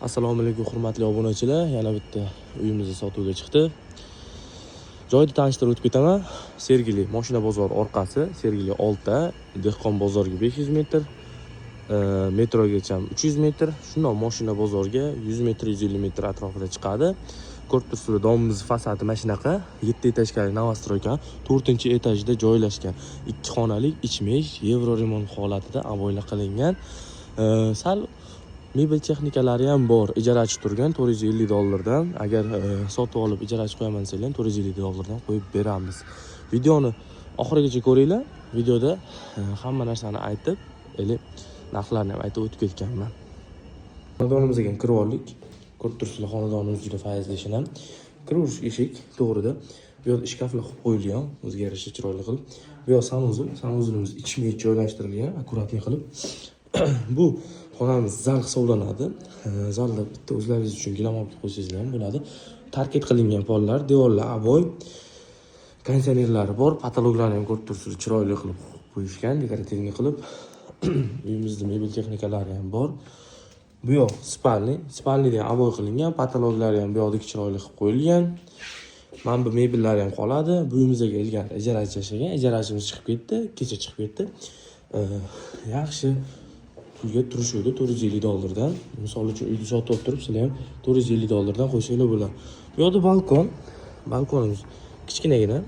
Assalomu alaykum hurmatli obunachilar. Yana bitta uyimizni sotuvga chiqdi. Joyni tanishtirib o'tib ketaman. Sergeli mashina bozor orqasi, Sergeli 6, dehqon bozorga 500 metr, metrogacha 300 metr, shundoq mashina bozorga 100 metr, 150 metr atrofida chiqadi. Ko'rib turibsizlar, domimiz fasadi mana shunaqa, 7 etajli novostroyka, 4-etajda joylashgan. 2 xonalik ichmish, yevro remont holatida aboyla qilingan. Sal mebel texnikalari ham bor, ijarachi turgan $450 dan. Agar sotib olib ijarachi qo'yaman desanglar $450 qo'yib beramiz. Videoni oxirigacha ko'ringlar. Videoda hamma narsani aytib, narxlarni ham aytib o'tib ketganman. Xonadonimizga kirib oldik. Ko'rib turibsizlar, xonadonimiz juda fayzli ishini. Kirish eshik to'g'rida. Bu yerda shkaflar qo'yib qo'yilgan, o'ziga yarasha chiroyli qilib. Bu yoq sanuzulimiz ichma joylashtirilgan, akkuratli qilib. Bu xonamiz zal hisoblanadi. Zalda bitta o'zlaringiz uchun gilamobga qo'ysangiz ham bo'ladi. Tarkib qilingan pollar, devorlar aboy, konditsionerlari bor, patologlarni ham ko'rib turibsizlar, chiroyli qilib qo'yishgan, dekorativni qilib. Uyimizda mebel texnikalari ham bor. Bu yoq spalni ham aboy qilingan, patologlari ham bu yoqdagi chiroyli qilib qo'yilgan. Mana bu mebellar ham qoladi. Bu uyimizga ilgari ijarachi yashagan, ijarachimiz chiqib ketdi, kecha chiqib ketdi. Yaxshi pulga turish uyda $450dan. Misol uchun uyni sotib olib turib, sizlar ham $450dan qo'ysanglar bo'ladi. Bu yoqda balkonimiz kichkinagina,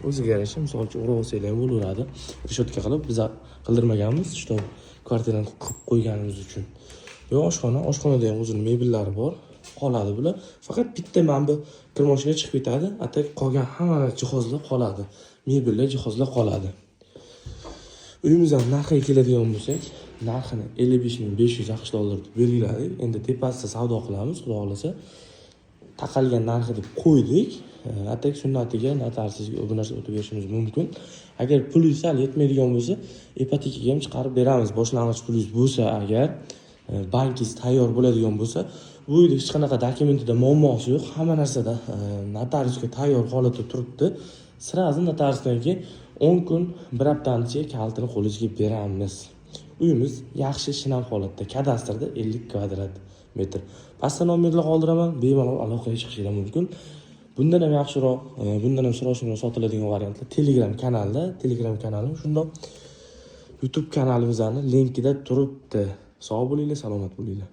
o'ziga yarasha, misol uchun urib olsanglar ham bo'laveradi. Reshotka qilib biz qildirmaganmiz, shu kvartirani qilib qo'yganimiz uchun. Bu oshxonada ham o'zining mebellari bor. Qoladi bular. Faqat bitta mana bu kirmoshina chiqib ketadi, atak qolgan hamma jihozlar qoladi. Mebellar, jihozlar qoladi. Uyimizdan narxiga keladigan bo'lsak, narxini $55,500 deb belgiladi. Endi tepasida savdo qilamiz, xudo xolasa. Taqalgan narxi deb qo'ydik. Atak sunnatiga notariusga bu narsa o'tib berishimiz mumkin. Agar pulingiz sal yetmaydigan bo'lsa, ipotekaga ham chiqarib beramiz. Boshlang'ich pulingiz bo'lsa, agar bankingiz tayyor bo'ladigan bo'lsa, bu uyda hech qanaqa dokumentida muammosi yo'q. Hamma narsada notariusga tayyor holatda turibdi. Sirazi notariusdan keyin 10 kun, bir haftani ichiga kalitini qo'lingizga beramiz. Uyimiz yaxshi shinam holatda, kadastrda 50 kvadrat metr. Pastda nomerlar qoldiraman, bemalol aloqaga chiqishingiz mumkin. Bundan ham yaxshiroq, bundan ham siroshiroq sotiladigan variantlar Telegram kanalim shundoq YouTube kanalimizning linkida turibdi. Sog' bo'linglar, salomat bo'linglar.